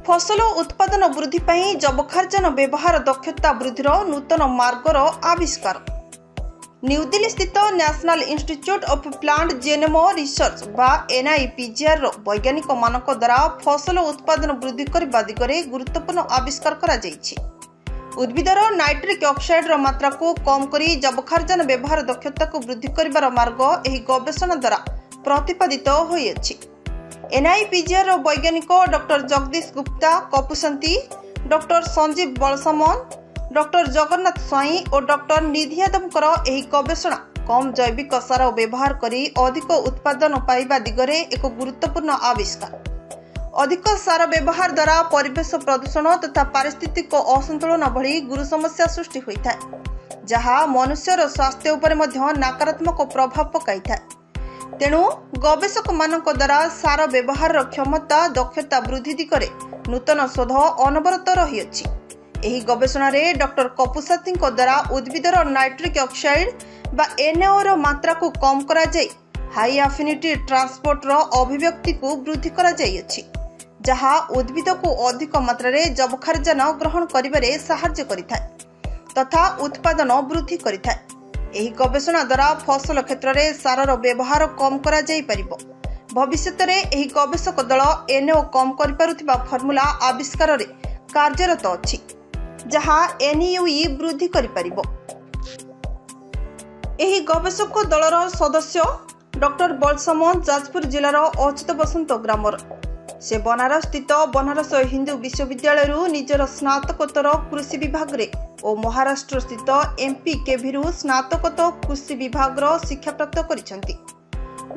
फसल उत्पादन वृद्धि पाई जबखार्जन व्यवहार दक्षता वृद्धिर नूतन मार्गर आविष्कार। न्यू दिल्ली स्थित national institute of plant genome research बा NIPGR वैज्ञानिक मानक द्वारा फसल उत्पादन वृद्धि करने दिगरे गुरुत्वपूर्ण आविष्कार करा जायछि। उद्भिदर नाइट्रिक ऑक्साइड मात्रा को कम करी जबखार्जन व्यवहार दक्षता को वृद्धि करिवार मार्ग एही गवेषणा द्वारा प्रतिपादित होइछि। NIPGR वैज्ञानिक डॉक्टर जगदीश गुप्ता कपुसंती, डॉक्टर संजीव बलसमन, डॉक्टर जगन्नाथ स्वाई और डॉक्टर निधि यादवकर एही गवेषणा कम जैविक सार व्यवहार करी अधिक उत्पादन पाइबा दिगरे एक गुरुत्वपूर्ण आविष्कार। अधिक सार व्यवहार द्वारा परिवेश प्रदूषण तथा पारिस्थितिक असंतुलन भली गुरु समस्या सृष्टि होइଥାଏ, जहा मनुष्यर स्वास्थ्य उपर मध्य नकारात्मक प्रभाव पकाइଥାଏ। तेणु गवेषक मानक द्वारा सार व्यवहार क्षमता दक्षता वृद्धि दिगरे नूतन शोध अनवरत रही। एही गवेषणा रे डॉक्टर कपुसाती द्वारा उद्भिदर नाइट्रिक ऑक्साइड बा NO रो मात्रा को कम करा जाई हाई एफिनिटी ट्रांसपोर्ट रो अभिव्यक्ति को वृद्धि करा जाई, जहा उद्भिद को अधिक मात्रा रे जबखार्जन ग्रहण करिबारे सहायता करिଥାଏ तथा उत्पादन वृद्धि करिଥାଏ। एही गवेषणा द्वारा फसल क्षेत्र में सारर व्यवहार कम करा जाई परिबो। भविष्य में एही गवेषक दल NO कम करि पारुथिबा फर्मुला आविष्कार रे कार्यरत अछि, जहा NUE वृद्धि करि परिबो। एही गवेषक दलर सदस्य डॉक्टर बलसमन जाजपुर जिलार अच्युत बसंत ग्रामर। से बनारस स्थित बनारस हिंदू विश्वविद्यालय निजर स्नातकोत्तर कृषि विभाग रे और महाराष्ट्र स्थित MPKV स्नातकोत्तर कृषि विभाग शिक्षा प्राप्त करिसेंती।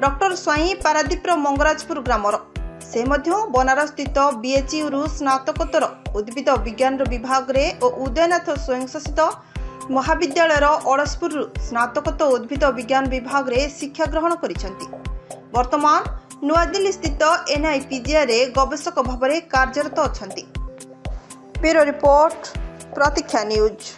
डॉक्टर स्वाई पारादीपर मंगराजपुर ग्रामर। से मध्य बनारस स्थित BHU स्नातकोत्तर उद्भिद विज्ञान विभाग रे और उदयनाथ स्वयंशासित महाविद्यालय अड़सपुर स्नातकोत्तर उद्भिद विज्ञान विभाग रे शिक्षा ग्रहण करिसेंती। वर्तमान नुआ दिल्ली स्थित NIPGR रे गवेषक भाव में कार्यरत अछंती। ब्यूरो रिपोर्ट प्रतीक्षा न्यूज।